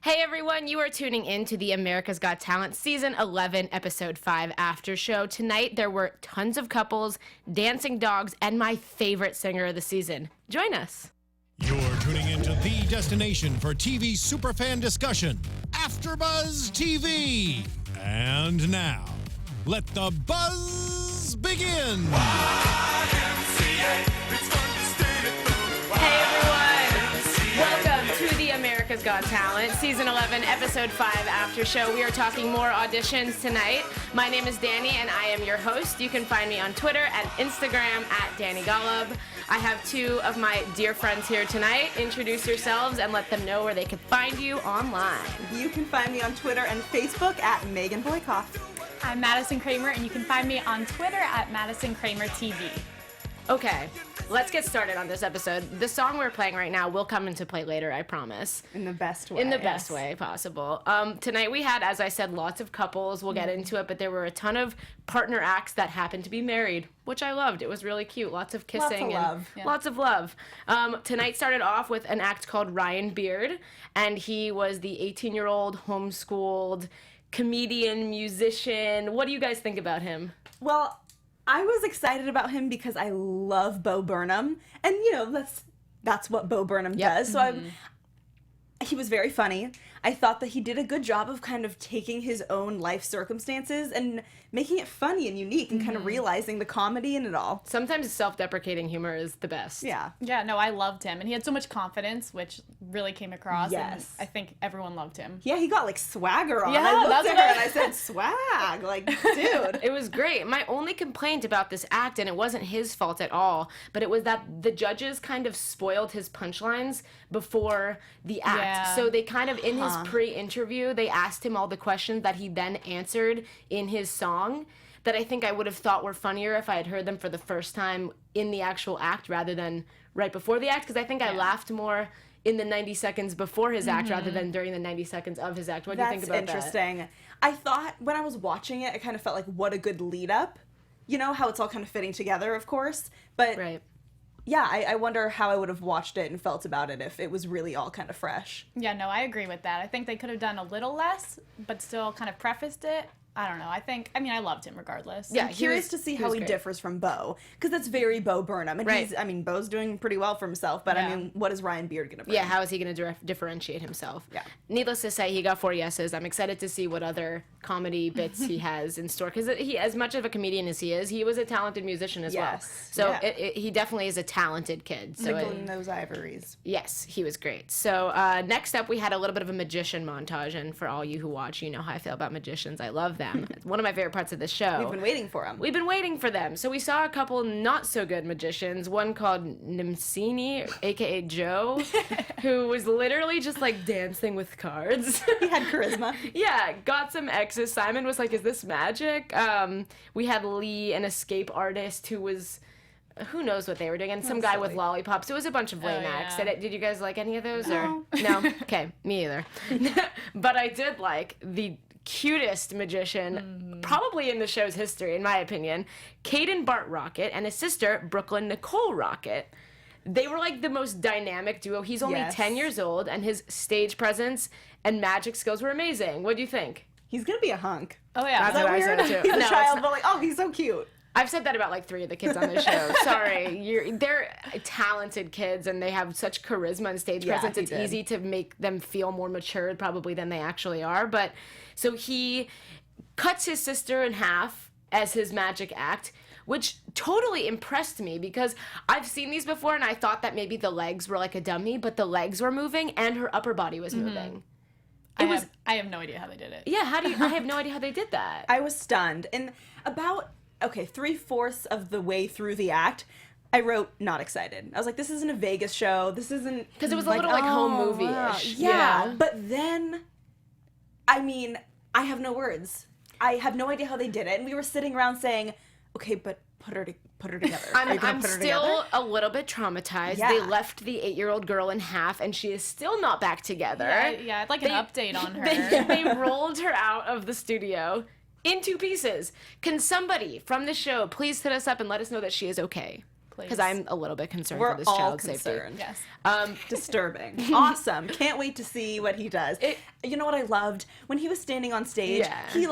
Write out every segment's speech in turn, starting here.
Hey everyone, you are tuning in to the America's Got Talent Season 11, Episode 5 after show. Tonight there were tons of couples, dancing dogs, and my favorite singer of the season. Join us. You're tuning into the destination for TV superfan discussion, AFTERBUZZ TV. And now, let the buzz begin. Hey everyone, welcome to the America's Got Talent Season 11, Episode 5 after show. We are talking more auditions tonight. My name is Dani and I am your host. You can find me on Twitter and Instagram at Dani Golub. I have two of my dear friends here tonight. Introduce yourselves and let them know where they can find you online. You can find me on Twitter and Facebook at Megan Boykoff. I'm Madison Cramer, and you can find me on Twitter at Madison Cramer TV. Okay, let's get started on this episode. The song we're playing right now will come into play later, I promise. In the best way. In the best way possible. Tonight we had, as I said, lots of couples. We'll get into it, but there were a ton of partner acts that happened to be married, which I loved. It was really cute. Lots of kissing. Lots of love. Tonight started off with an act called Ryan Beard, and he was the 18-year-old homeschooled comedian, musician. What do you guys think about him? Well, I was excited about him because I love Bo Burnham, and that's what Bo Burnham does. So he was very funny. I thought that he did a good job of kind of taking his own life circumstances and making it funny and unique and kind of realizing the comedy in it all. Sometimes self-deprecating humor is the best. Yeah. Yeah, no, I loved him. And he had so much confidence, which really came across. Yes. And I think everyone loved him. Yeah, he got like swagger on. Yeah, I looked that's at her and I said, swag. Like, dude. It was great. My only complaint about this act, and it wasn't his fault at all, but it was that the judges kind of spoiled his punchlines before the act. Yeah. So they kind of, in his pre-interview, they asked him all the questions that he then answered in his song that I think I would have thought were funnier if I had heard them for the first time in the actual act rather than right before the act, because I think I laughed more in the 90 seconds before his act rather than during the 90 seconds of his act. What do you think about that? That's interesting. I thought when I was watching it, I kind of felt like what a good lead up. You know, how it's all kind of fitting together, of course. But Right. yeah, I wonder how I would have watched it and felt about it if it was really all kind of fresh. Yeah, no, I agree with that. I think they could have done a little less, but still kind of prefaced it. I don't know. I loved him regardless. Yeah, I'm curious to see how he great. differs from Bo, because that's very Bo Burnham. And Right. Bo's doing pretty well for himself, but Yeah. what is Ryan Beard going to bring? Yeah, how is he going to differentiate himself? Yeah. Needless to say, he got 4 yeses. I'm excited to see what other comedy bits he has in store. Because he, as much of a comedian as he is, he was a talented musician as well. So he definitely is a talented kid. So Niggling those ivories. yes, he was great. So next up, we had a little bit of a magician montage. And for all you who watch, you know how I feel about magicians. I love them. One of my favorite parts of the show. We've been waiting for him. We've been waiting for them. So we saw a couple not so good magicians, one called Nimsini, aka Joe, who was literally just like dancing with cards. He had charisma. Yeah, got some X's. Simon was like, is this magic? We had Lee, an escape artist who was, who knows what they were doing, and some guy with lollipops. It was a bunch of lame acts. yeah. Did you guys like any of those? No. Or no? Okay, me either. But I did like the cutest magician probably in the show's history, in my opinion, Caden Bart Rocket and his sister Brooklyn Nicole Rocket. They were like the most dynamic duo. He's only 10 years old, and his stage presence and magic skills were amazing. What do you think? He's going to be a hunk. Oh, yeah. That's what I said, too. He's a No, it's child, not. but like, oh, he's so cute. I've said that about like 3 of the kids on the show. Sorry. They're talented kids, and they have such charisma and stage presence. It's easy to make them feel more mature probably than they actually are. But so he cuts his sister in half as his magic act, which totally impressed me because I've seen these before and I thought that maybe the legs were like a dummy, but the legs were moving and her upper body was moving. I have no idea how they did it. Yeah, I have no idea how they did that. I was stunned. And about, 3/4 of the way through the act, I wrote not excited. I was like, this isn't a Vegas show. This isn't... Because it was a little like home movie-ish. Yeah, You know? but then, I have no words. I have no idea how they did it. And we were sitting around saying, okay, but put her together. Are you gonna I'm put her still together? a little bit traumatized. Yeah. They left the 8-year-old girl in half, and she is still not back together. Yeah, I'd like an update on her. They rolled her out of the studio in 2 pieces. Can somebody from the show please hit us up and let us know that she is okay? please. Because I'm a little bit concerned We're for this all child's concerned. safety. Yes. Disturbing. Awesome. Can't wait to see what he does. You know what I loved? When he was standing on stage, he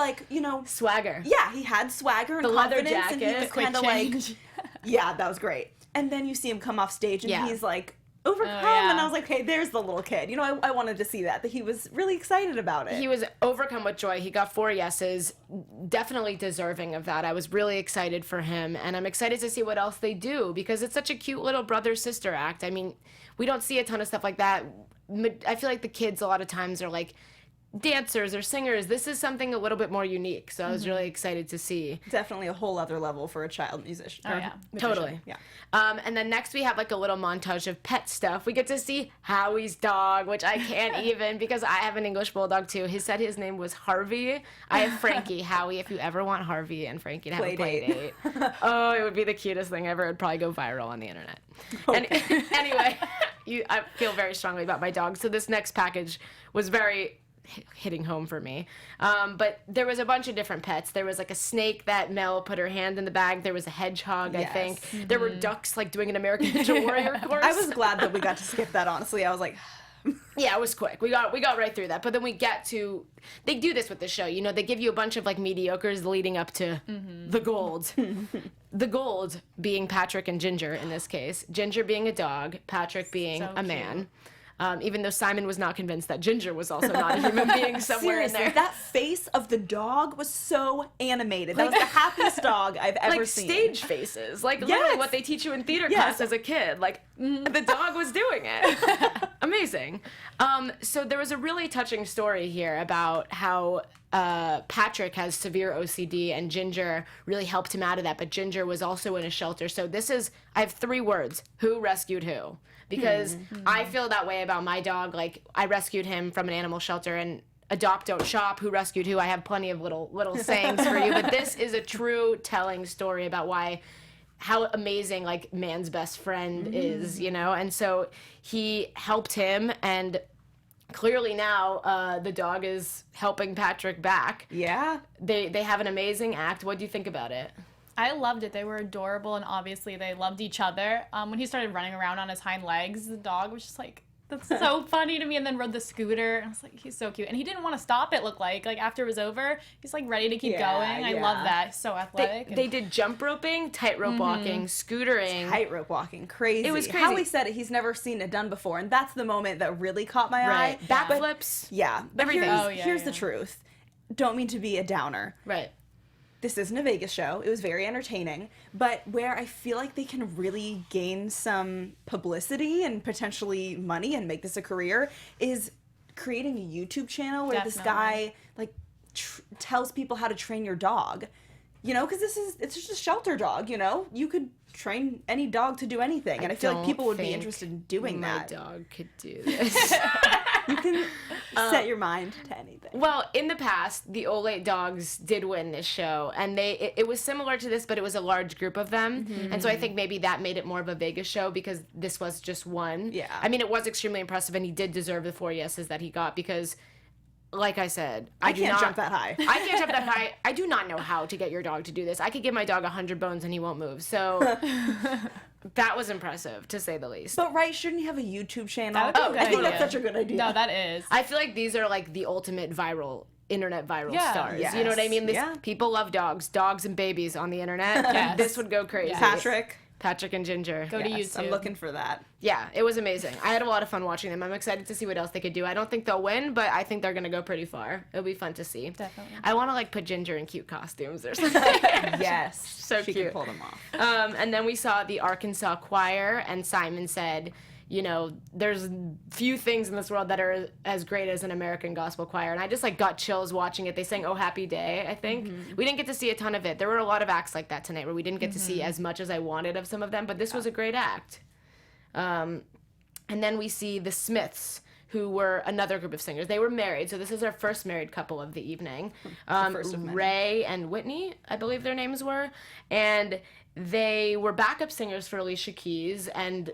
Swagger. Yeah, he had swagger and The leather confidence, and he jacket. was Quick kind of like, change. yeah, that was great. And then you see him come off stage, and he's like overcome, yeah. and I was like, hey, there's the little kid. You know, I wanted to see that he was really excited about it. He was overcome with joy. He got 4 yeses, definitely deserving of that. I was really excited for him, and I'm excited to see what else they do because it's such a cute little brother-sister act. I mean, we don't see a ton of stuff like that. I feel like the kids a lot of times are like dancers or singers. This is something a little bit more unique, so I was really excited to see. Definitely a whole other level for a child musician. Oh, yeah. Totally. Yeah. And then next we have like a little montage of pet stuff. We get to see Howie's dog, which I can't even because I have an English bulldog too. He said his name was Harvey. I have Frankie. Howie, if you ever want Harvey and Frankie to have a play date. Oh, it would be the cutest thing ever. It'd probably go viral on the internet. Okay. Anyway, I feel very strongly about my dog. So this next package was very hitting home for me. But there was a bunch of different pets. There was like a snake that Mel put her hand in the bag. There was a hedgehog, I think. There were ducks like doing an American Ninja Warrior course. I was glad that we got to skip that, honestly. I was like... Yeah, it was quick. We got right through that. But then we get to... They do this with the show. You know, they give you a bunch of like mediocres leading up to the gold. The gold being Patrick and Ginger in this case. Ginger being a dog, Patrick being a man. Even though Simon was not convinced that Ginger was also not a human being somewhere Seriously, in there. that face of the dog was so animated. That was the happiest dog I've ever seen. Stage faces. Like, literally what they teach you in theater class as a kid. Like, the dog was doing it. Amazing. So there was a really touching story here about how Patrick has severe OCD and Ginger really helped him out of that, but Ginger was also in a shelter. So I have 3 words. Who rescued who? Because I feel that way about my dog. Like, I rescued him from an animal shelter, and adopt, don't shop, who rescued who. I have plenty of little sayings for you, but this is a true telling story about how amazing, like, man's best friend is, you know? And so he helped him, and clearly now the dog is helping Patrick back. Yeah. They have an amazing act. What do you think about it? I loved it. They were adorable, and obviously they loved each other. When he started running around on his hind legs, the dog was just like, that's so funny to me, and then rode the scooter, and I was like, he's so cute. And he didn't want to stop, it looked like after it was over, he's like ready to keep going. I love that. He's so athletic. They did jump roping, tightrope walking, scootering. Tightrope walking, crazy. It was crazy. Howie said it, he's never seen it done before, and that's the moment that really caught my eye. Backflips. Yeah. But Everything. Here's the truth. Don't mean to be a downer. Right. This isn't a Vegas show. It was very entertaining. But where I feel like they can really gain some publicity and potentially money and make this a career is creating a YouTube channel where this guy like tells people how to train your dog. You know, because it's just a shelter dog, you know? You could train any dog to do anything. And I feel like people would be interested in doing that. My dog could do this. You can set your mind to anything. Well, in the past, the Olate dogs did win this show, and it was similar to this, but it was a large group of them, and so I think maybe that made it more of a Vegas show because this was just one. Yeah. I mean, it was extremely impressive, and he did deserve the 4 yeses that he got because, like I said, I can't jump that high. I can't jump that high. I do not know how to get your dog to do this. I could give my dog 100 bones and he won't move. So that was impressive, to say the least. But shouldn't you have a YouTube channel? That would be a good I think idea. that's such a good idea. No, that is. I feel like these are like the ultimate internet viral stars. Yes. You know what I mean? Yeah. People love dogs and babies on the internet. Yes. This would go crazy. Yes. Patrick and Ginger. Go to YouTube. I'm looking for that. Yeah, it was amazing. I had a lot of fun watching them. I'm excited to see what else they could do. I don't think they'll win, but I think they're going to go pretty far. It'll be fun to see. Definitely. I want to like put Ginger in cute costumes or something. Yes. So she cute. can pull them off. And then we saw the Arkansas choir, and Simon said, you know, there's few things in this world that are as great as an American gospel choir. And I just like got chills watching it. They sang Oh Happy Day, I think. We didn't get to see a ton of it. There were a lot of acts like that tonight where we didn't get to see as much as I wanted of some of them, but this was a great act. And then we see the Smiths, who were another group of singers. They were married, so this is our first married couple of the evening. First of many. Ray and Whitney, I believe their names were. And they were backup singers for Alicia Keys, and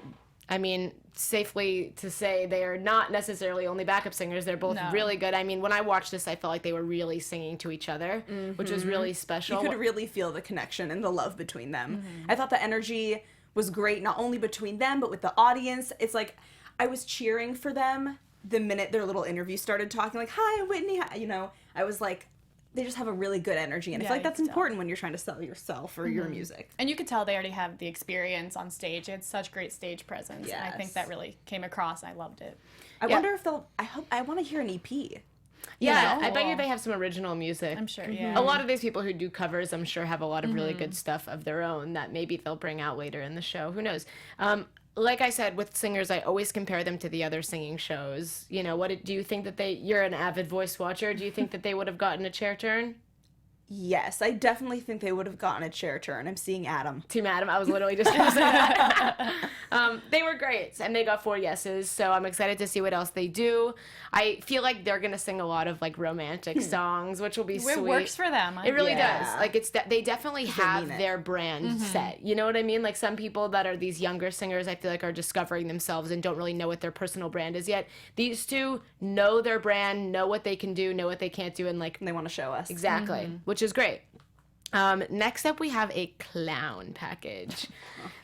I mean, safely to say they are not necessarily only backup singers. They're both really good. I mean, when I watched this, I felt like they were really singing to each other, which was really special. You could really feel the connection and the love between them. I thought the energy was great, not only between them, but with the audience. It's like, I was cheering for them the minute their little interview started talking, like, hi, I'm Whitney. You know, I was like, they just have a really good energy. And I feel like that's important when you're trying to sell yourself or your music. And you could tell they already have the experience on stage. They had such great stage presence. Yes. And I think that really came across. I loved it. I wonder if they'll, I want to hear an EP. Yeah, know? I bet you they have some original music. I'm sure, yeah. A lot of these people who do covers, I'm sure, have a lot of really good stuff of their own that maybe they'll bring out later in the show. Who knows? Like I said, with singers, I always compare them to the other singing shows. You know, do you think that you're an avid Voice watcher, do you think that they would have gotten a chair turn? Yes, I definitely think they would have gotten a chair turn. I'm seeing Adam. Team Adam, I was literally just going to say that. They were great, and they got 4 yeses, so I'm excited to see what else they do. I feel like they're going to sing a lot of, like, romantic songs, which will be sweet. It works for them. It really Yeah. does. Like, they definitely have their brand set. You know what I mean? Like, some people that are these younger singers, I feel like, are discovering themselves and don't really know what their personal brand is yet. These two know their brand, know what they can do, know what they can't do, and, like... And they want to show us. Exactly, which is great. Next up, we have a clown package.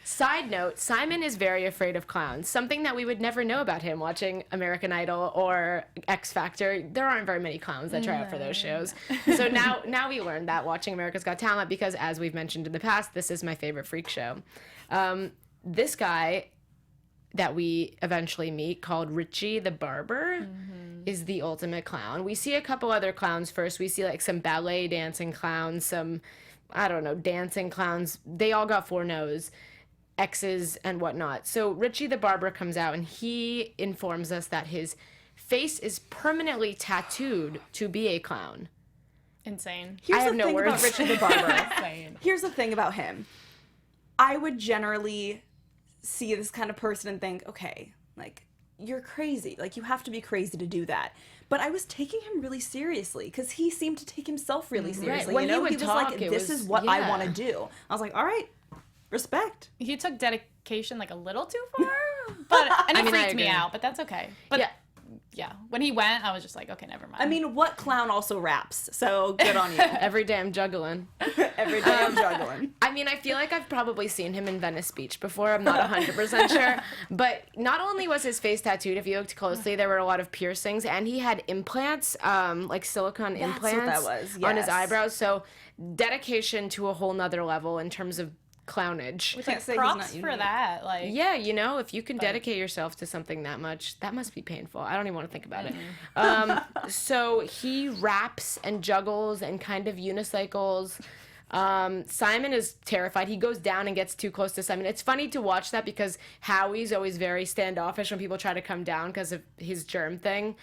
Side note, Simon is very afraid of clowns, something that we would never know about him watching American Idol or X Factor. There aren't very many clowns that try out for those shows. So now we learned that watching America's Got Talent because, as we've mentioned in the past, this is my favorite freak show. This guy that we eventually meet, called Richie the Barber, is the ultimate clown. We see a couple other clowns first. We see like some ballet dancing clowns, some, I don't know, dancing clowns. They all got 4 no's, X's, and whatnot. So Richie the Barber comes out and he informs us that his face is permanently tattooed to be a clown. Insane. Here's I have the no thing words. about Richie the Barber. Insane. Here's the thing about him. I would generally see this kind of person and think, okay, like, you're crazy. Like, you have to be crazy to do that. But I was taking him really seriously because he seemed to take himself really seriously. When you know, he would was talk, like, it this was- is what I yeah. want to do. I was like, all right, respect. He took dedication like a little too far, but and it I freaked me agree. out. But that's okay. But yeah, when he went, I was just like, okay, never mind. I mean, what clown also raps? So good on you. Every day I'm juggling. Every day I'm juggling. I mean, I feel like I've probably seen him in Venice Beach before. I'm not 100% sure. But not only was his face tattooed, if you looked closely, there were a lot of piercings, and he had implants, like silicone That's what implants that was, on his yes. eyebrows. So dedication to a whole nother level in terms of clownage. Which, Can't like, say he's props not for unique. that. Like, Yeah, you know, if you can dedicate yourself to something that much, that must be painful. I don't even want to think about it. So he raps and juggles and kind of unicycles. Simon is terrified. He goes down and gets too close to Simon. It's funny to watch that because Howie's always very standoffish when people try to come down because of his germ thing.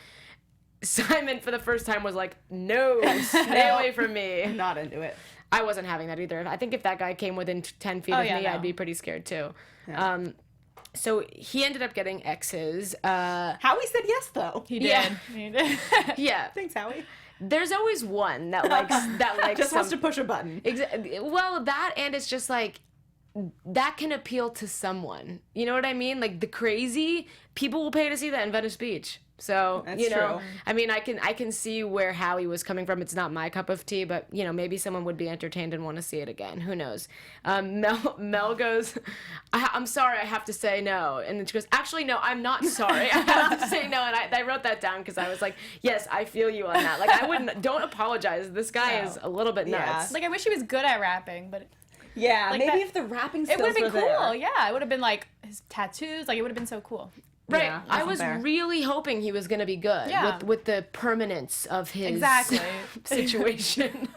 Simon, for the first time, was like, no, stay away from me. Not into it. I wasn't having that either. I think if that guy came within 10 feet of me, no. I'd be pretty scared too. So he ended up getting X's. Howie said yes, though. he did. Yeah. He did. Yeah. Thanks, Howie. There's always one that likes Just wants to push a button. Well, that, and it's just like, that can appeal to someone. You know what I mean? Like, the crazy, people will pay to see that in Venice Beach. So, That's you know, true. I mean, I can see where Howie was coming from. It's not my cup of tea, but, you know, maybe someone would be entertained and want to see it again. Who knows? Mel goes, I'm sorry, I have to say no. And then she goes, actually, no, I'm not sorry. I have to say no. And I wrote that down because I was like, yes, I feel you on that. Like, don't apologize. This guy is a little bit nuts. Like, I wish he was good at rapping, but Yeah, Like maybe that- if the rapping it skills would have been were there. cool. Yeah, it would have been like his tattoos. Like, it would have been so cool. Right. Yeah, I wasn't was there. really hoping he was going to be good Yeah. with the permanence of his Exactly. situation.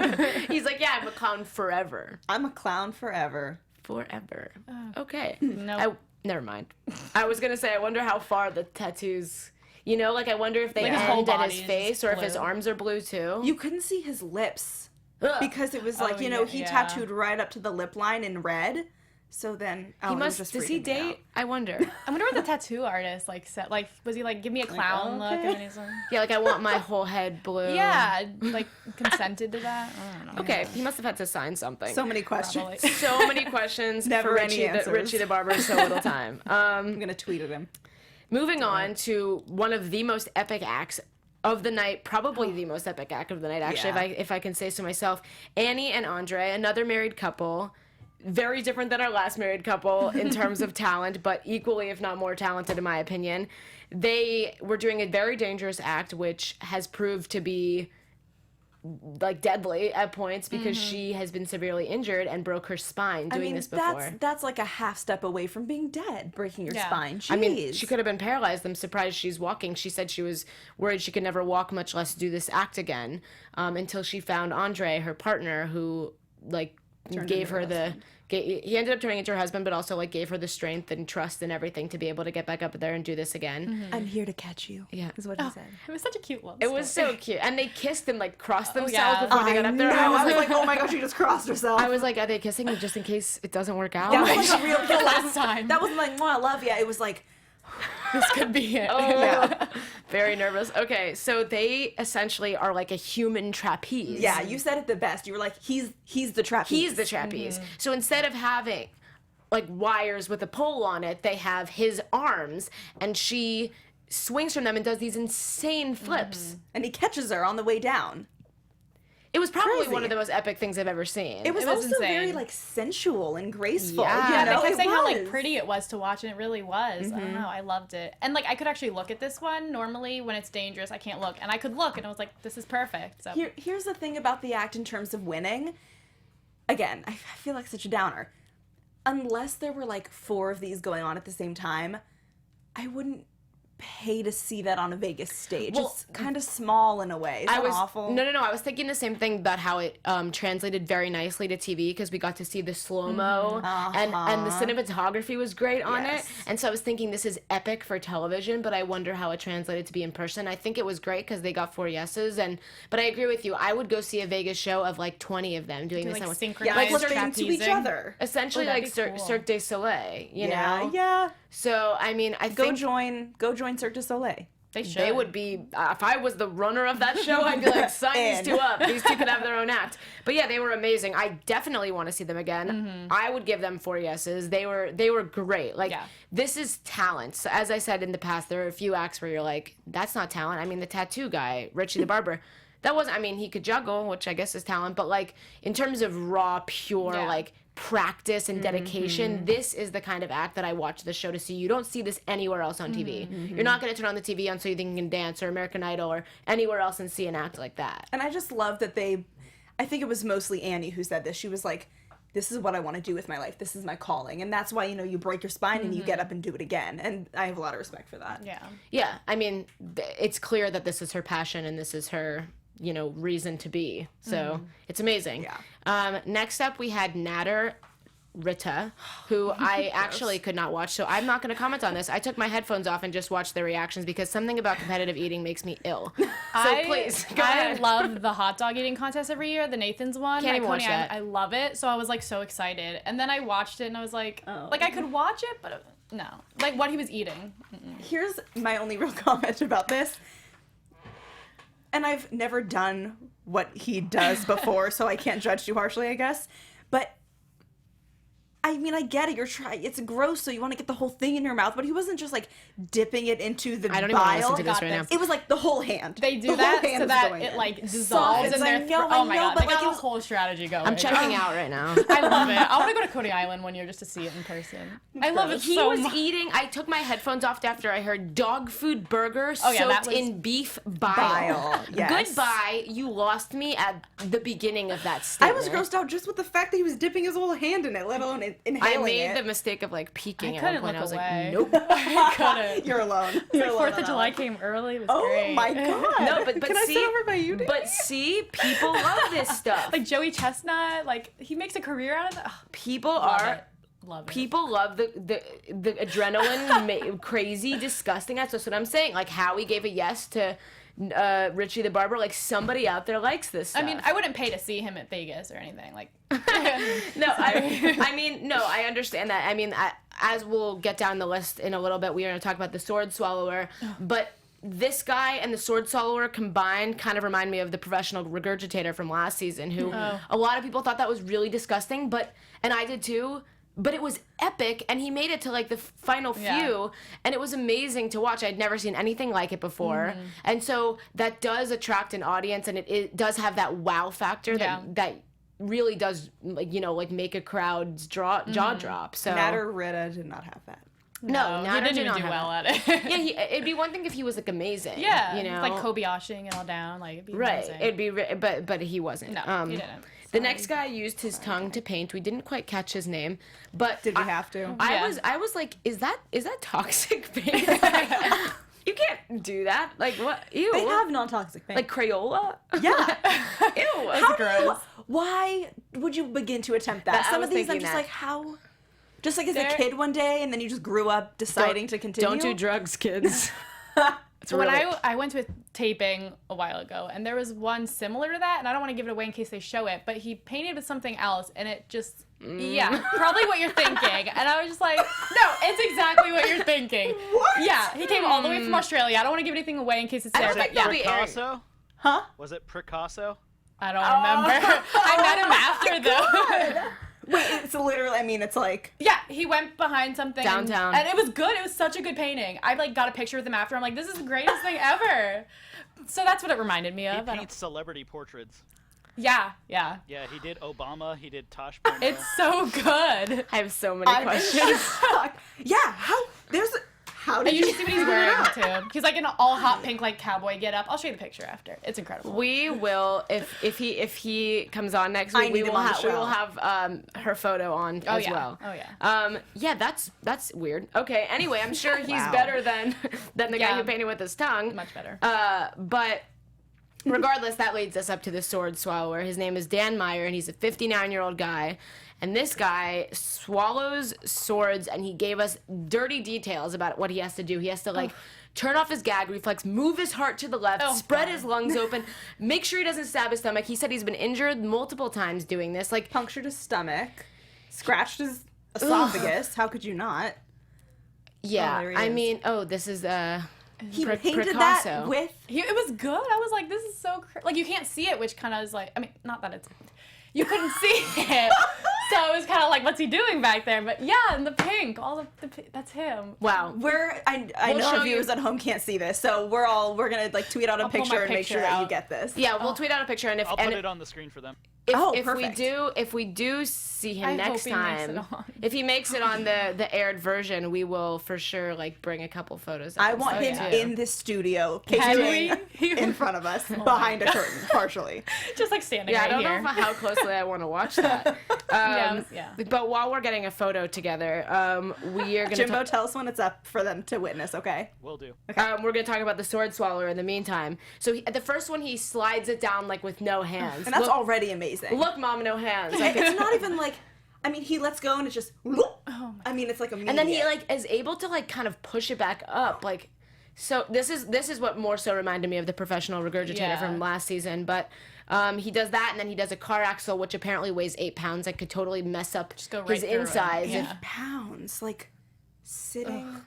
He's like, yeah, I'm a clown forever. I'm a clown forever. Forever. Okay. Nope. Never mind. I was going to say, I wonder how far the tattoos, you know, like I wonder if they Like his whole end at body his is face or if his blue. arms are blue too. You couldn't see his lips Ugh. because it was like, Oh, you know, yeah, he yeah. tattooed right up to the lip line in red. So then, He it was must, just does he freaking me out. date? I wonder. I wonder what the tattoo artist like said. Like, was he like, give me a clown look? okay. And then he's like, Yeah, like I want my whole head blue. yeah, like consented to that. I don't know. Okay, he must have had to sign something. So many questions. Probably. So many questions Never for any answers. Richie the Barber, so little time. I'm gonna tweet at him. Moving on to one of the most epic acts of the night, probably the most epic act of the night, actually, Yeah. if I can say so myself. Annie and Andre, another married couple. very different than our last married couple in terms of talent, but equally, if not more talented, in my opinion. They were doing a very dangerous act, which has proved to be like deadly at points because she has been severely injured and broke her spine doing this before. That's like a half step away from being dead, breaking your spine. Jeez. I mean, she could have been paralyzed. I'm surprised she's walking. She said she was worried she could never walk, much less do this act again, until she found Andre, her partner, who like gave her the. He ended up turning into her husband, but also like gave her the strength and trust and everything to be able to get back up there and do this again. I'm here to catch you. Yeah, is what he said. It was such a cute love It story. was so cute, and they kissed and like crossed themselves before they got up there. I was like, oh my gosh, she just crossed herself. I was like, are they kissing just in case it doesn't work out? That was like a real kiss last time. That wasn't like, I love you. It was like, This could be it. Yeah. Very nervous. Okay, so they essentially are like a human trapeze. yeah, you said it the best. You were like, he's the trapeze. He's the trapeze. So instead of having like wires with a pole on it, they have his arms, and she swings from them and does these insane flips. And he catches her on the way down. It was probably Crazy. one of the most epic things I've ever seen. It was also insane. very like sensual and graceful. Yeah. you Yeah, know? they kept It saying how like was. pretty it was to watch, and it really was. I don't know, I loved it. And like I could actually look at this one. Normally, when it's dangerous, I can't look, and I could look, and I was like, "This is perfect." So Here's the thing about the act in terms of winning. Again, I feel like such a downer. Unless there were like 4 of these going on at the same time, I wouldn't pay to see that on a Vegas stage. Well, it's kind of small in a way. Is that awful? No. I was thinking the same thing about how it translated very nicely to TV because we got to see the slow mo and the cinematography was great on Yes. it. And so I was thinking this is epic for television, but I wonder how it translated to be in person. I think it was great because they got 4 yeses, but I agree with you. I would go see a Vegas show of like 20 of them doing this. like and synchronized Yeah, like flipping to each trapezing. other. essentially that'd like be cool. Cirque du Soleil, you know? Yeah. So I mean, I Go think join Cirque du Soleil. they should. they would be, if I was the runner of that show, I'd be like, sign these In. 2 up. These 2 could have their own act. But yeah, they were amazing. I definitely want to see them again. I would give them 4 yeses. They were great. Like, Yeah. this is talent. So as I said in the past, there are a few acts where you're like, that's not talent. I mean, the tattoo guy, Richie the Barber, that wasn't, I mean, he could juggle, which I guess is talent. But like, in terms of raw, pure, Yeah. like, practice and dedication, this is the kind of act that I watch the show to see. You don't see this anywhere else on TV. You're not going to turn on the TV on So You Think You Can Dance or American Idol or anywhere else and see an act like that. And I just love that I think it was mostly Annie who said this. She was like, this is what I want to do with my life. This is my calling. And that's why, you break your spine and you get up and do it again. And I have a lot of respect for that. Yeah. Yeah, I mean, it's clear that this is her passion and this is her, reason to be. So it's amazing. Yeah. Next up, we had Nader Rita, who I actually could not watch, so I'm not going to comment on this. I took my headphones off and just watched their reactions because something about competitive eating makes me ill. So please, go ahead. I love the hot dog eating contest every year, the Nathan's one. Can't at even watch Coney Island. that. I love it, so I was like so excited. And then I watched it and I was like, I could watch it, but no. Like what he was eating. Here's my only real comment about this. And I've never done what he does before, so I can't judge too harshly, I guess. But I mean, I get it. It's gross, so you want to get the whole thing in your mouth. But he wasn't just like dipping it into the I don't even want to bile. listen to this right now. It was like the whole hand. They do The that whole hand so was that going it in. like dissolves in I their know, throat. I Oh my know, god, but they like got it a was- whole strategy going. I'm checking out right now. I love it. I want to go to Coney Island one year just to see it in person. I love it He so was much. eating. I took my headphones off after I heard dog food burger Oh, yeah, that soaked was- in beef bile. Bile, yes. Goodbye. You lost me at the beginning of that I statement. was grossed out just with the fact that he was dipping his whole hand in it, let alone I inhaling made it. the mistake of like peeking I at one couldn't point. I look was away. like, nope. I couldn't. You're alone. You're alone. 4th on of July that came early. It was one. great. Oh my god. No, but Can I see, sit over by you? but see, people love this stuff. Like Joey Chestnut, like he makes a career out of it. Ugh, people love are. it. Love it. People love the adrenaline, crazy, disgusting. That's what I'm saying. Like Howie gave a yes to Richie the Barber. Like somebody out there likes this stuff. I mean, I wouldn't pay to see him at Vegas or anything. Like, No, I mean, no, I understand that. I mean, as we'll get down the list in a little bit, we are going to talk about the Sword Swallower, but this guy and the Sword Swallower combined kind of remind me of the professional regurgitator from last season, who a lot of people thought that was really disgusting, and I did too. But it was epic, and he made it to like the final few, Yeah. and it was amazing to watch. I'd never seen anything like it before, and so that does attract an audience, and it does have that wow factor Yeah. that really does like make a crowd's jaw drop. So Natter Rita did not have that. no, he didn't even do well at it. Yeah, it'd be one thing if he was like amazing. Yeah, you know, like Kobayashiing it all down, like it'd be right. amazing. It'd be, but he wasn't. No, he didn't. The next guy used his tongue to paint. We didn't quite catch his name, but Did we have to? I was like, is that toxic paint? You can't do that. Like what? Ew. They have non-toxic paint. like Crayola. yeah. Ew. How do you, why would you begin to attempt that? I Some was of these, I'm thinking just that. like, how? Just like as a kid one day, and then you just grew up deciding to continue. Don't do drugs, kids. It's When really- I went to a taping a while ago, and there was one similar to that, and I don't want to give it away in case they show it, but he painted with something else, and it just, yeah, probably what you're thinking. And I was just like, no, it's exactly what you're thinking. What? Yeah, he came all the way from Australia. I don't want to give anything away in case it's I there, don't but think yeah. they'll be airing. Picasso? Huh? Was it Picasso? I don't remember. I met him after, though. Wait, it's literally, I mean, it's like... Yeah, he went behind something Downtown. and it was good. It was such a good painting. I like got a picture with him after. I'm like, this is the greatest thing ever. So that's what it reminded me He of. I don't- paints celebrity portraits. Yeah. Yeah, he did Obama. He did Tosh Burner. It's so good. I have so many questions. Yeah, how? There's... How And did you you should see what he's wearing too. He's like in an all hot pink like cowboy getup. I'll show you the picture after. It's incredible. We will if he comes on next I week. need We him will on the have we show. will have her photo on as yeah. well. Oh, yeah. Yeah, that's weird. Okay. Anyway, I'm sure he's Wow. better than the guy Yeah. who painted with his tongue. Much better. But regardless, that leads us up to the sword swallower. His name is Dan Meyer, and he's a 59-year-old guy. And this guy swallows swords, and he gave us dirty details about what he has to do. He has to, like, turn off his gag reflex, move his heart to the left, Oh, spread God. his lungs open, make sure he doesn't stab his stomach. He said he's been injured multiple times doing this. Like, punctured his stomach, scratched his esophagus. How could you not? yeah, there he I is. mean, this is, He Picasso. painted that with... It was good. I was like, this is so like you can't see it, which kind of is like, I mean, not that it's you couldn't see it, so it was kind of like, what's he doing back there? But yeah, and the pink, that's him. wow. I We'll know show our viewers you- at home can't see this, so we're gonna like tweet out a I'll pull my picture and make picture sure that you out. get this. Yeah, we'll tweet out a picture, and if I'll and put it on the screen for them. if perfect. we do see him I next hope he makes it time, on. if he makes it on the aired version, we will for sure like bring a couple photos. Of I want him too. in this studio, Can painting we? in front of us, behind a curtain, partially. Just like standing Yeah, right I don't here. know how closely I want to watch that. Yeah. But while we're getting a photo together, we are gonna Jimbo, tell us when it's up for them to witness, okay? Will do. we're gonna talk about the sword swallower in the meantime. So at the first one, he slides it down like with no hands. And that's look, already amazing. Look, Mom, no hands. Like, It's not even like, I mean, he lets go and it's just, I mean, it's like immediate. and then he like is able to like kind of push it back up, like. So this is what more so reminded me of the professional regurgitator Yeah. from last season, but he does that, and then he does a car axle, which apparently weighs 8 pounds, and could totally mess up go right his through it. insides. Yeah. pounds, like, sitting.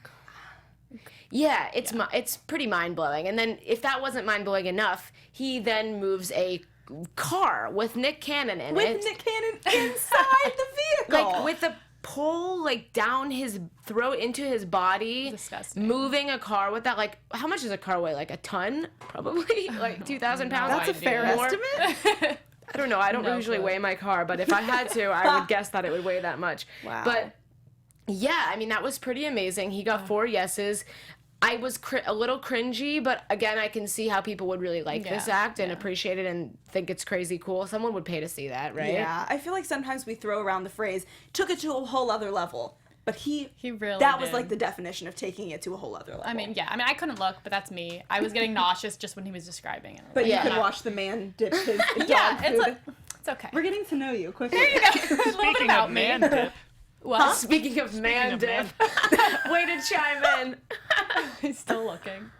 Yeah, it's pretty mind blowing. And then if that wasn't mind blowing enough, he then moves a car with Nick Cannon in With it, Nick Cannon inside the vehicle. like with a pole like down his throat into his body. Disgusting. Moving a car with that, like how much does a car weigh? Like a ton, probably, like 2,000 pounds. That's a idea. fair More? estimate. I don't know. I don't No usually clue. weigh my car, but if I had to, I would guess that it would weigh that much. Wow. But yeah, I mean, that was pretty amazing. He got 4 yeses. I was a little cringy, but again, I can see how people would really like this Yeah, act and appreciate it and think it's crazy cool. Someone would pay to see that, right? Yeah, I feel like sometimes we throw around the phrase, took it to a whole other level. But he really that was did. like the definition of taking it to a whole other level. I mean, I couldn't look, but that's me. I was getting nauseous just when he was describing it. But Yeah. you could watch the man dip his dog Yeah, food. it's okay. We're getting to know you quickly. a little bit Speaking about of me. man dip, What? Speaking of man of dip, way to chime in. He's still looking.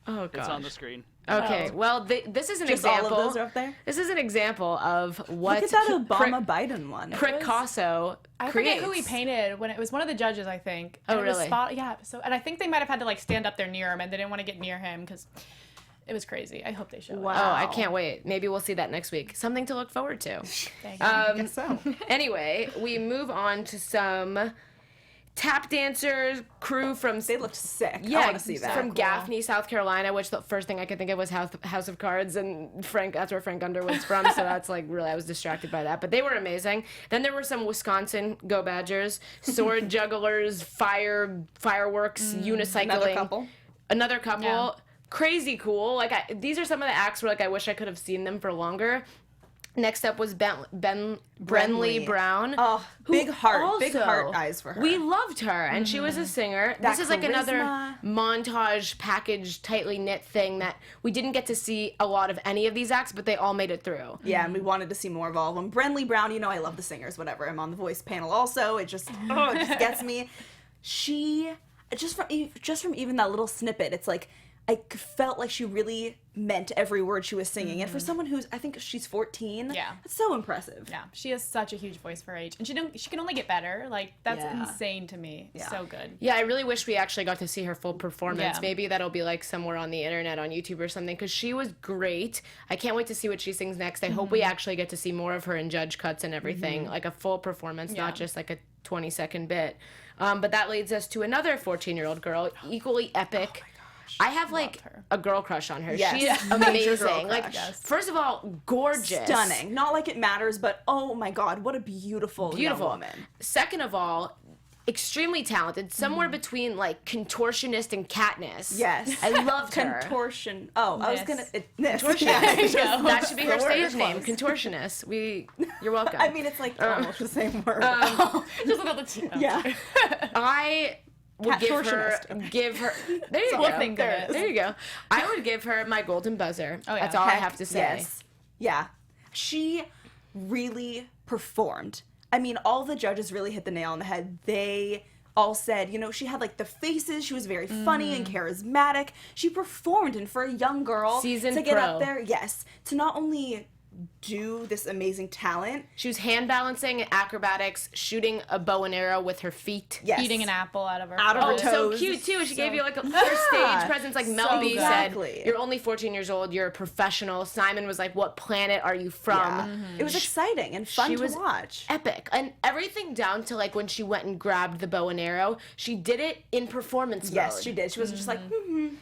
Oh it's gosh. on the screen. Okay, well, this is an Just example. all of those are up there? This is an example of what Look at that Obama-Biden one. Picasso I creates. forget who he painted when it was one of the judges, I think. Oh, And it was really? Yeah. So, and I think they might have had to like stand up there near him, and they didn't want to get near him because it was crazy. I hope they show Oh, it. I can't wait. Maybe we'll see that next week. Something to look forward to. Thank you. I guess so. Anyway, we move on to some tap dancers, crew from They looked sick. I yeah, want to see that. from Gaffney, South Carolina, which the first thing I could think of was House of Cards, and that's where Frank Underwood's from, so that's like really, I was distracted by that. But they were amazing. Then there were some Wisconsin Go Badgers, sword jugglers, fireworks, unicycling. Another couple. Yeah. Crazy cool. Like these are some of the acts where like I wish I could have seen them for longer. Next up was Brenly Brown. Oh, big heart Also, eyes for her. We loved her, and she was a singer. That This is like another charisma. montage, packaged, tightly knit thing that we didn't get to see a lot of any of these acts, but they all made it through. Yeah, and we wanted to see more of all of them. Brenly Brown, you know I love the singers, whatever. I'm on the voice panel also. It just gets me. She, just from even that little snippet, it's like, I felt like she really meant every word she was singing. And for someone who's, I think she's 14, that's so impressive. Yeah, she has such a huge voice for her age. And she can only get better. Like, that's Yeah. insane to me. Yeah. So good. Yeah, I really wish we actually got to see her full performance. Yeah. Maybe that'll be like somewhere on the internet on YouTube or something, because she was great. I can't wait to see what she sings next. I hope we actually get to see more of her in judge cuts and everything, like a full performance, not just like a 20-second bit. But that leads us to another 14-year-old girl, equally epic. I have like a girl crush on her. Yes. She's Major girl amazing. Like, crush. first of all, gorgeous, Stunning. Not like it matters, but oh my God, what a beautiful young woman. Second of all, extremely talented. Somewhere between like contortionist and Katniss. Yes. I loved her. Contortion. Oh, I was Miss. gonna. Contortionist. Yeah. That should be her The word stage is name, close. contortionist. You're welcome. I mean, it's like almost the same word. Just another T. yeah. I would give her. There you We'll go. think of it. There you go. I would give her my golden buzzer. Oh, yeah. That's all I Heck have to say. Yes. Yeah. She really performed. I mean, all the judges really hit the nail on the head. They all said, you know, she had like the faces. She was very funny and charismatic. She performed, and for a young girl Seasoned to get pro. up there, to not only do this amazing talent. She was hand balancing, acrobatics, shooting a bow and arrow with her feet. Yes. Eating an apple out of her Out of her Oh, foot. so toes. cute too. She gave you like a Yeah. first stage presence, like Mel So B good. said. Exactly. You're only 14 years old. You're a professional. Simon was like, "What planet are you from?" Yeah. It was exciting and fun She to was watch. Epic, and everything down to like when she went and grabbed the bow and arrow. She did it in performance mode. Yes, she did. She was just like,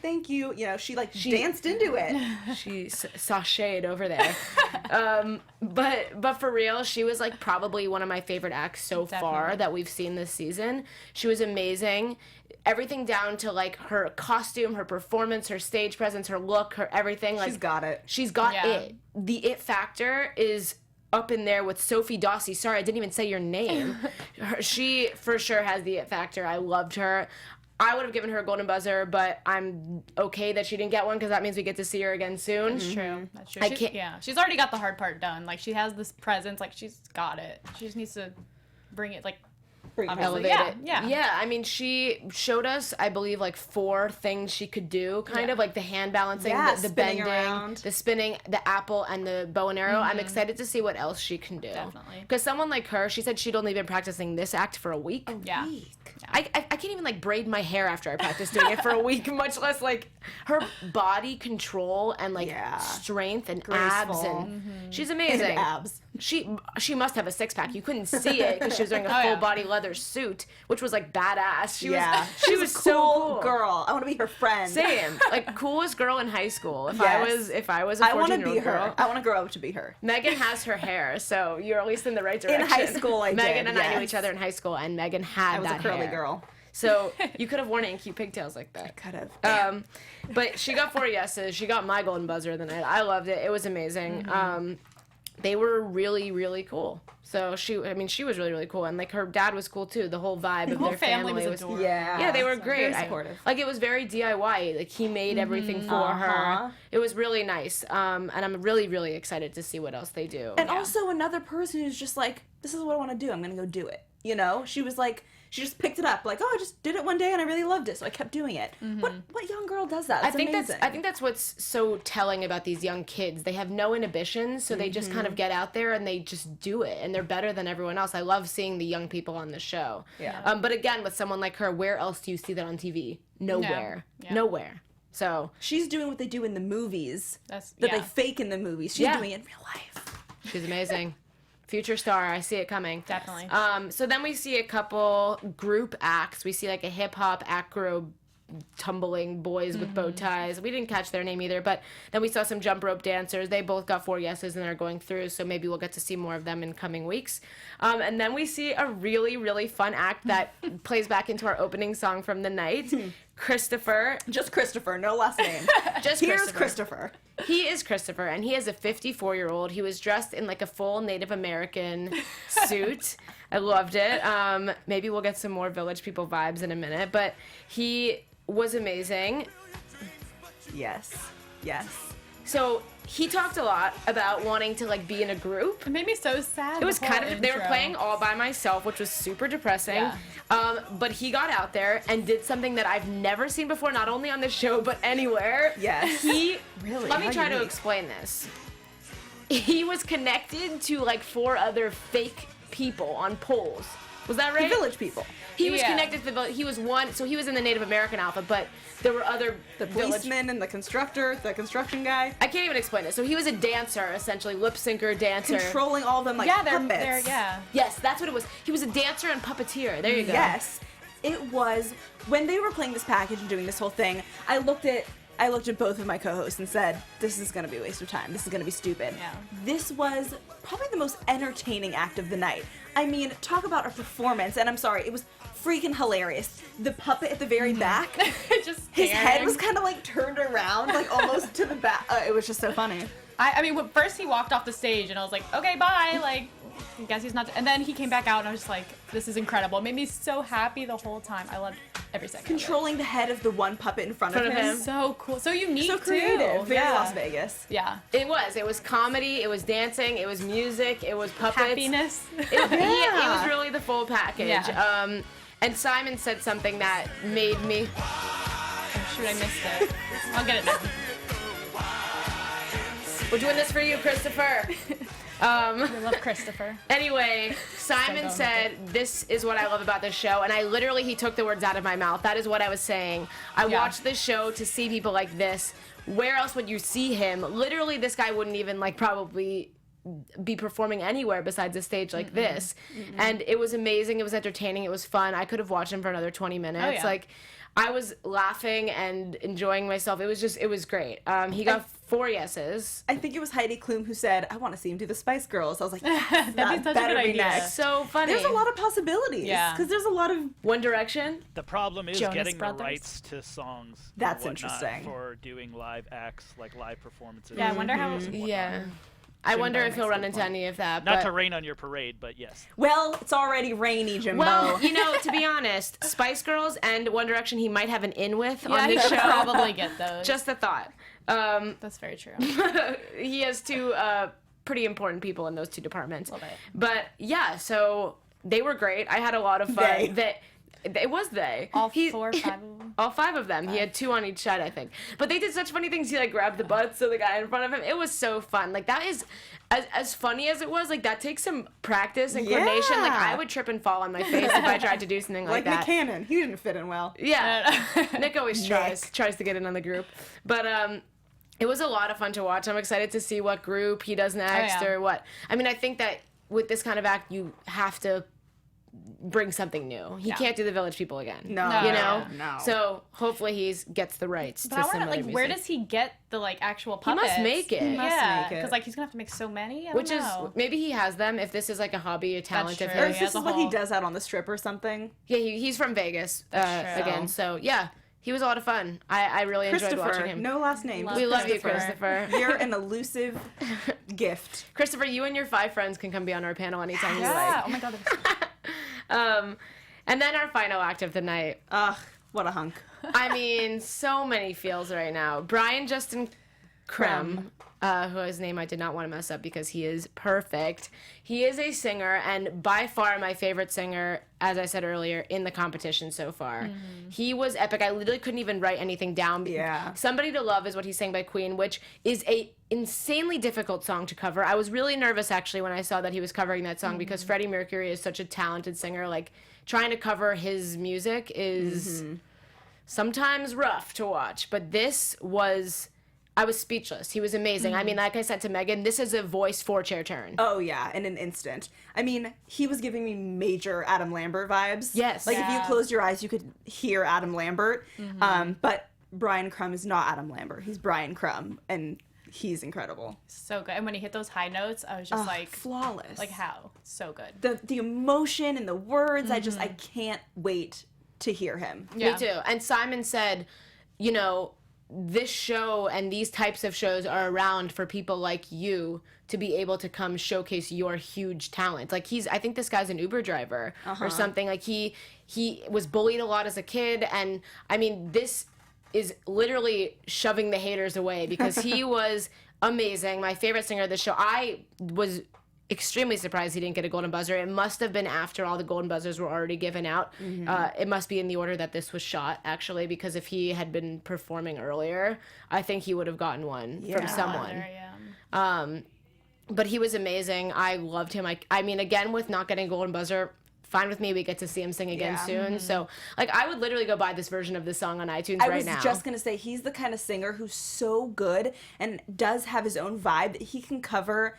thank you. You know, she danced into it. She sashayed over there. But for real, she was like probably one of my favorite acts so far Definitely. that we've seen this season. She was amazing. Everything down to like her costume, her performance, her stage presence, her look, her everything. Like She's got it. She's got Yeah. it. The it factor is up in there with Sophie Dawsey. Sorry, I didn't even say your name. She for sure has the it factor. I loved her. I would have given her a golden buzzer, but I'm okay that she didn't get one because that means we get to see her again soon. That's true. That's true. I She- can't- Yeah, she's already got the hard part done. Like, she has this presence. Like, she's got it. She just needs to bring it, like, Bring it obviously. Elevate Yeah, it. yeah. Yeah, I mean, she showed us, I believe, like 4 things she could do, kind of like the hand balancing, Yeah, the spinning bending, around. the spinning, the apple, and the bow and arrow. I'm excited to see what else she can do. Definitely. Because someone like her, she said she'd only been practicing this act for a week. Yeah. I can't even like braid my hair after I practice doing it for a week, much less like her body control and like Yeah. strength and abs, Graceful. and she's amazing. And abs. She must have a 6-pack. You couldn't see it because she was wearing a Oh, full yeah. body leather suit, which was like badass. She Yeah. was she was a so cool. girl. I want to be her friend. Same, like coolest girl in high school. If Yes. I was a I want to 14-year-old be her. girl. I want to grow up to be her. Megan has her hair, so you're at least in the right direction. high school, I Megan did, and I knew yes. each other in high school, and Megan had I was that a curly hair. girl. So you could have worn it in cute pigtails like that. Could have. But she got 4 yeses. She got my golden buzzer of the night. I loved it. It was amazing. They were really, really cool. So she was really, really cool. And like her dad was cool too. The whole vibe of whole their family was was adorable. Yeah, they were great. Very supportive. Like it was very DIY. Like he made everything for her. It was really nice. And I'm really, really excited to see what else they do. And also another person who's just like, this is what I want to do. I'm going to go do it. You know? She was like, she just picked it up. Like, oh, I just did it one day and I really loved it. So I kept doing it. What young girl does that? It's amazing. I think that's what's so telling about these young kids. They have no inhibitions, so they just kind of get out there and they just do it, and they're better than everyone else. I love seeing the young people on the show. Yeah. But again, with someone like her, where else do you see that on TV? Nowhere. Yeah. Nowhere. So She's doing what they do in the movies That's that they yeah. fake in the movies. She's Yeah. doing it in real life. she's amazing. Future star, I see it coming. Definitely. So then we see a couple group acts. We see like a hip hop acro tumbling boys with bow ties. We didn't catch their name either, but then we saw some jump rope dancers. They both got 4 yeses and they're going through, so maybe we'll get to see more of them in coming weeks. And then we see a really, really fun act that plays back into our opening song from the night. Christopher. Just Christopher, no last name. Just Here's Christopher. He is Christopher, and he is a 54-year-old. He was dressed in like a full Native American suit. I loved it. Maybe we'll get some more Village People vibes in a minute, but he was amazing. Yes. Yes. So he talked a lot about wanting to like be in a group. It made me so sad. It was the whole kind of, they were intro. playing all by myself, which was super depressing. Yeah. But he got out there and did something that I've never seen before, not only on this show, but anywhere. Yes. He, Really? let me How try to unique. explain this. He was connected to like 4 other fake people on poles. Was that right? The Village People. He was Yeah. connected to the village. He was one, so he was in the Native American outfit, but there were other The village. policeman and the constructor, the construction guy. I can't even explain it. So he was a dancer, essentially, lip syncer dancer. Controlling all of them like Yeah, puppets. yeah. Yes, that's what it was. He was a dancer and puppeteer. There you go. Yes. It was, when they were playing this package and doing this whole thing, I looked at both of my co-hosts and said, this is going to be a waste of time. This is going to be stupid. Yeah. This was probably the most entertaining act of the night. I mean, talk about a performance, and I'm sorry, it was freaking hilarious. The puppet at the very back, Just his head staring. was kind of like turned around, like almost to the back. It was just so funny. I mean, first he walked off the stage and I was like, okay, bye. Like, I guess he's not. And then he came back out and I was just like, this is incredible. It made me so happy the whole time. I loved every second. Controlling the head of the one puppet in front of Front of him. him. So cool. So unique, So creative. too. Very yeah. Las Vegas. Yeah. It was comedy, it was dancing, it was music, it was puppets. Happiness. It was really the full package. Yeah. And Simon said something that made me. Oh, shoot, I missed it. I'll get it now. We're doing this for you, Christopher. I love Christopher. Anyway, Simon So said, this is what I love about this show. And he took the words out of my mouth. That is what I was saying. I Yeah. watched this show to see people like this. Where else would you see him? Literally, this guy wouldn't even like probably be performing anywhere besides a stage like this. And it was amazing. It was entertaining. It was fun. I could have watched him for another 20 minutes. Oh, yeah. Like, I was laughing and enjoying myself. It was great. He got 4 yeses. I think it was Heidi Klum who said, I want to see him do the Spice Girls. I was like, That'd be such a better good be idea. next. So funny. There's a lot of possibilities. Yeah. Because there's a lot of... One Direction. The problem is Jonas getting Brothers. the rights to songs. and That's whatnot interesting. For doing live acts, like live performances. Yeah, I wonder how. Yeah. I wonder if he'll run into any of that. Not but... to rain on your parade, but yes. Well, it's already rainy, Jimbo. Well, to be honest, Spice Girls and One Direction he might have an in with Yeah, on he the should show. probably get those. Just a thought. That's very true. He has 2 pretty important people in those 2 departments. Love it. But yeah, so they were great. I had a lot of fun. It was they. All 4 or 5 of them. All 5 of them. He had 2 on each side, I think. But they did such funny things. He like grabbed the butts of the guy in front of him. It was so fun. Like that is as funny as it was. Like that takes some practice and coordination. Like I would trip and fall on my face if I tried to do something like like Nick that. Cannon. He didn't fit in well. Yeah, Nick always tries to get in on the group, but it was a lot of fun to watch. I'm excited to see what group he does next yeah. or what. I mean, I think that with this kind of act, you have to bring something new. He can't do the Village People again. No. you know. No. So hopefully gets the rights But to I some wonder, other like, where music. does he get the like actual He puppets? must make it. He must Yeah, make it. because like he's gonna have to make so many. I Which don't is know. maybe he has them if this is like a hobby, a talent of true. Or his. if Yeah, this as is a what he whole. does out on the strip or something. Yeah, he's from Vegas true. again. So yeah, he was a lot of fun. I really enjoyed watching Christopher. him. No last name. Love We love you, Christopher. Christopher. You're an elusive gift. Christopher, you and your 5 friends can come be on our panel anytime you Yeah. like. Oh my god. That was... And then our final act of the night. Ugh, what a hunk. I mean, so many feels right now. Brian Justin Crumb, whose name I did not want to mess up because he is perfect. He is a singer and by far my favorite singer, as I said earlier, in the competition so far. He was epic. I literally couldn't even write anything down. Yeah. Somebody to Love is what he sang by Queen, which is a insanely difficult song to cover. I was really nervous actually when I saw that he was covering that song because Freddie Mercury is such a talented singer. Like trying to cover his music is sometimes rough to watch, but this was I was speechless. He was amazing. I mean, like I said to Megan, this is a voice for Chair Turn. Oh, yeah, in an instant. I mean, he was giving me major Adam Lambert vibes. Yes. Like, if you closed your eyes, you could hear Adam Lambert. But Brian Crumb is not Adam Lambert. He's Brian Crumb, and he's incredible. So good. And when he hit those high notes, I was just like... Flawless. Like, how? So good. The emotion and the words, I can't wait to hear him. Me too. And Simon said, you know, this show and these types of shows are around for people like you to be able to come showcase your huge talent. Like I think this guy's an Uber driver or something. Like he was bullied a lot as a kid. And I mean, this is literally shoving the haters away because he was amazing. My favorite singer of the show. I was extremely surprised he didn't get a golden buzzer. It must have been after all the golden buzzers were already given out. It must be in the order that this was shot, actually, because if he had been performing earlier, I think he would have gotten one from someone. But he was amazing. I loved him. I mean, again, with not getting a golden buzzer, fine with me. We get to see him sing again soon. So, like, I would literally go buy this version of this song on iTunes right now. I was just going to say, he's the kind of singer who's so good and does have his own vibe that he can cover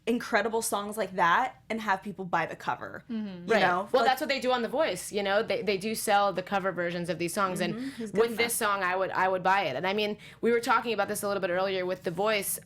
incredible songs like that and have people buy the cover. You know? Well, that's what they do on The Voice. You know, they do sell the cover versions of these songs, and with this song, I would buy it. And I mean, we were talking about this a little bit earlier with The Voice.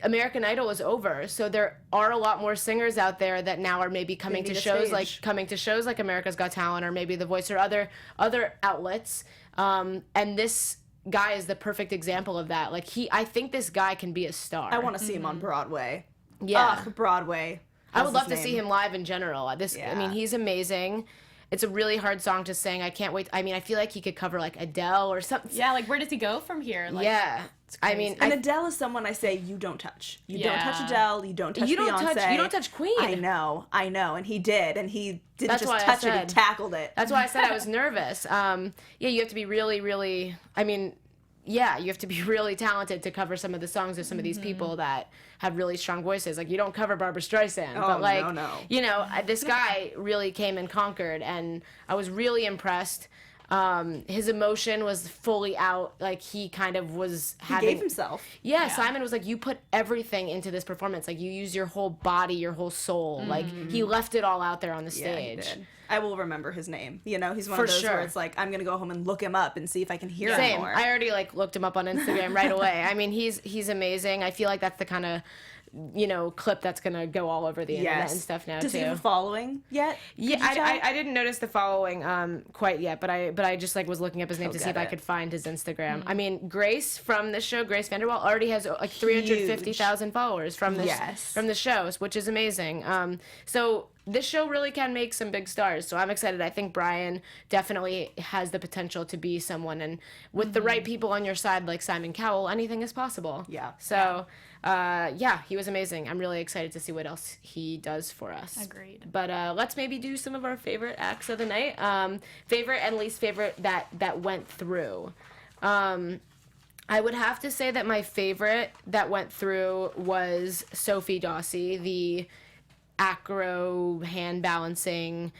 American Idol is over, so there are a lot more singers out there that now are maybe coming to shows like America's Got Talent or maybe The Voice or other outlets. And this guy is the perfect example of that. Like I think this guy can be a star. I want to see him on Broadway. Yeah, Broadway. I would love to see him live in general. I mean, he's amazing. It's a really hard song to sing. I can't wait. I mean, I feel like he could cover like Adele or something. Yeah, like where does he go from here? Like, yeah. I mean, and Adele is someone I say you don't touch. You don't touch Adele. You don't touch Beyonce. You don't touch Queen. I know, and he did, and he didn't just touch it. He tackled it. That's why I said I was nervous. Yeah, you have to be really, really. I mean, yeah, you have to be really talented to cover some of the songs of some of these people that have really strong voices. Like, you don't cover Barbra Streisand, but like, you know, this guy really came and conquered, and I was really impressed. His emotion was fully out. Like, he kind of was having... He gave himself. Yeah, Simon was like, you put everything into this performance. Like, you use your whole body, your whole soul. Like, he left it all out there on the stage. Yeah, he did. I will remember his name. You know, he's one of those where it's like, I'm going to go home and look him up and see if I can hear him more. I already, like, looked him up on Instagram right away. I mean, he's amazing. I feel like that's the kind of, you know, clip that's going to go all over the internet and stuff now, Does he have a following yet? Yeah, I didn't notice the following quite yet, but I just, like, was looking up his name to see if I could find his Instagram. I mean, Grace from the show, Grace Vanderwall, already has, like, 350,000 followers from the shows, which is amazing. So this show really can make some big stars, so I'm excited. I think Brian definitely has the potential to be someone, and with the right people on your side, like Simon Cowell, anything is possible. Yeah. So, yeah, he was amazing. I'm really excited to see what else he does for us. Agreed. But let's maybe do some of our favorite acts of the night. Favorite and least favorite that went through. I would have to say that my favorite that went through was Sophie Dawsey, the acro hand balancing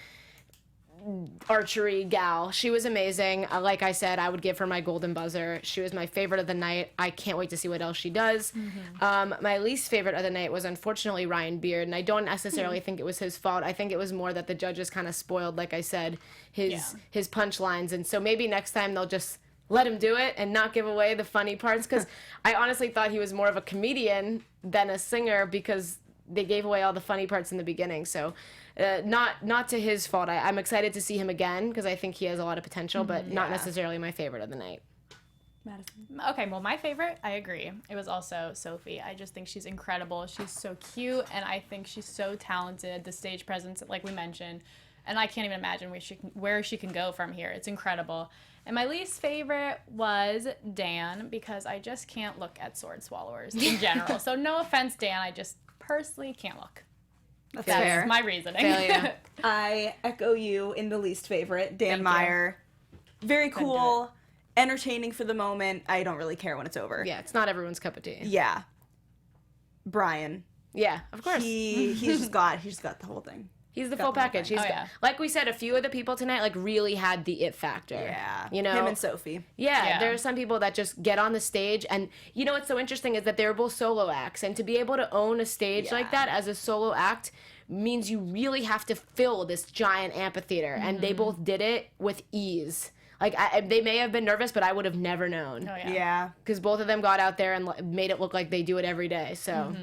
archery gal. She was amazing. Like I said, I would give her my golden buzzer. She was my favorite of the night. I can't wait to see what else she does. My least favorite of the night was unfortunately Ryan Beard, and I don't necessarily think it was his fault. I think it was more that the judges kind of spoiled, like I said, his punchlines, and so maybe next time they'll just let him do it and not give away the funny parts, because I honestly thought he was more of a comedian than a singer, because they gave away all the funny parts in the beginning. So not to his fault. I'm excited to see him again because I think he has a lot of potential, but not necessarily my favorite of the night. Madison. Okay, well, my favorite, I agree. It was also Sophie. I just think she's incredible. She's so cute, and I think she's so talented. The stage presence, like we mentioned, and I can't even imagine where she can go from here. It's incredible. And my least favorite was Dan, because I just can't look at sword swallowers in general. So no offense, Dan, I just personally can't look. That's fair. My reasoning. I echo you in the least favorite. Dan Meyer. Very cool, entertaining for the moment. I don't really care when it's over. Yeah, it's not everyone's cup of tea. Yeah. Brian. Yeah, of course. He's just got the whole thing. He's the Got full the whole package. thing. He's Oh, yeah. like we said, a few of the people tonight like really had the it factor. Yeah. You know, him and Sophie. Yeah, there are some people that just get on the stage, and you know what's so interesting is that they're both solo acts, and to be able to own a stage like that as a solo act means you really have to fill this giant amphitheater, and they both did it with ease. Like, they may have been nervous, but I would have never known. Oh, Yeah. Because both of them got out there and made it look like they do it every day. So,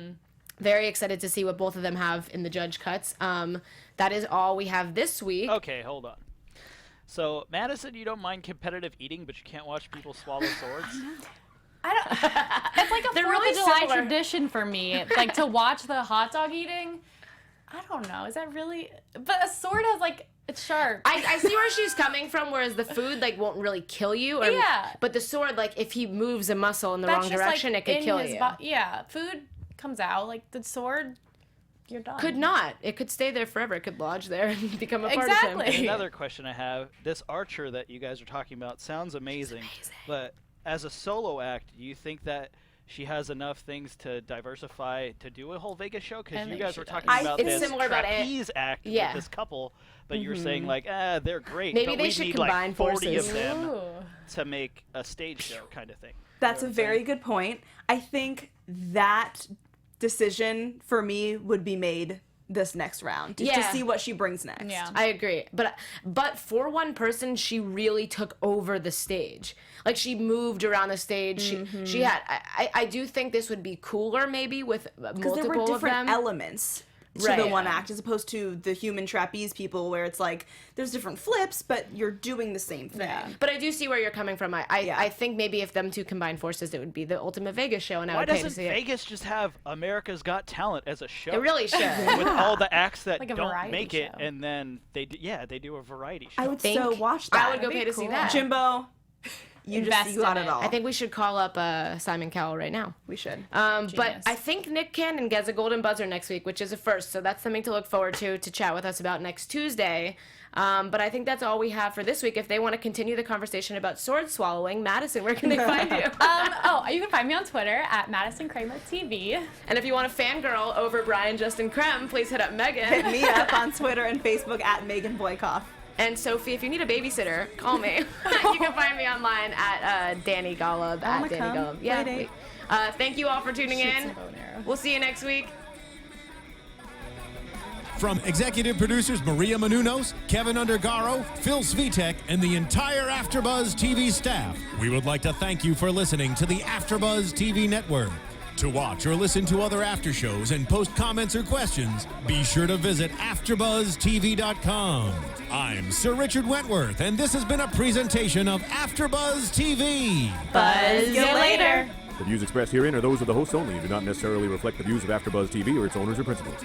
very excited to see what both of them have in the judge cuts. That is all we have this week. Okay, hold on. So, Madison, you don't mind competitive eating, but you can't watch people swallow swords? It's like a They're 4th really of July similar. tradition for me. Like, to watch the hot dog eating. I don't know. Is that really... But a sword has, like... It's sharp. I see where she's coming from, whereas the food, like, won't really kill you. Or, Yeah. But the sword, like, if he moves a muscle in the That's wrong just, direction, like, it could in kill his you. Yeah, food comes out. Like, the sword, you're done. Could not. It could stay there forever. It could lodge there and become a part of Exactly. him. Another question I have, this archer that you guys are talking about sounds amazing, but as a solo act, do you think that she has enough things to diversify to do a whole Vegas show? Because you think guys she were does. talking about It's this similar about trapeze act with this couple, but you were saying like, they're great, Maybe but they we should need combine like 40 forces. of them Ooh. to make a stage show kind of thing. That's You a know what I'm very saying? good point. I think that decision for me would be made this next round to Yeah. see what she brings next. Yeah. I agree. But for one person, she really took over the stage. Like, she moved around the stage. She had... I do think this would be cooler, maybe, with Because multiple there were of different them. elements to Right. the one act as opposed to the human trapeze people where it's like there's different flips but you're doing the same thing. Yeah. But I do see where you're coming from. Yeah. I think maybe if them two combined forces, it would be the ultimate Vegas show, and I Why would pay to doesn't see it. Vegas just have America's Got Talent as a show? It really should. with all the acts that Like a don't variety make it, show. and then they do a variety show. I would think so watch that. I would go That'd pay be to see cool. that. Jimbo, you Invest got in it it. all. I think we should call up Simon Cowell right now. we should. But Genius. I think Nick Cannon gets a golden buzzer next week, which is a first. So that's something to look forward to chat with us about next Tuesday. But I think that's all we have for this week. If they want to continue the conversation about sword swallowing, Madison, where can they find you? You can find me on Twitter at Madison Cramer TV. And if you want a fangirl over Brian, Justin, Crumb, please hit up Megan. Hit me up on Twitter and Facebook at Megan Boykoff. And Sophie, if you need a babysitter, call me. You can find me online at Dani Golub, at wanna Dani come. Golub. Yeah. Play date. Thank you all for tuning Shoots in. a bow and arrow. We'll see you next week. From executive producers Maria Menounos, Kevin Undergaro, Phil Svitek, and the entire AfterBuzz TV staff, we would like to thank you for listening to the AfterBuzz TV network. To watch or listen to other after shows and post comments or questions, be sure to visit AfterBuzzTV.com. I'm Sir Richard Wentworth, and this has been a presentation of AfterBuzz TV. Buzz you later. The views expressed herein are those of the hosts only and do not necessarily reflect the views of AfterBuzz TV or its owners or principals.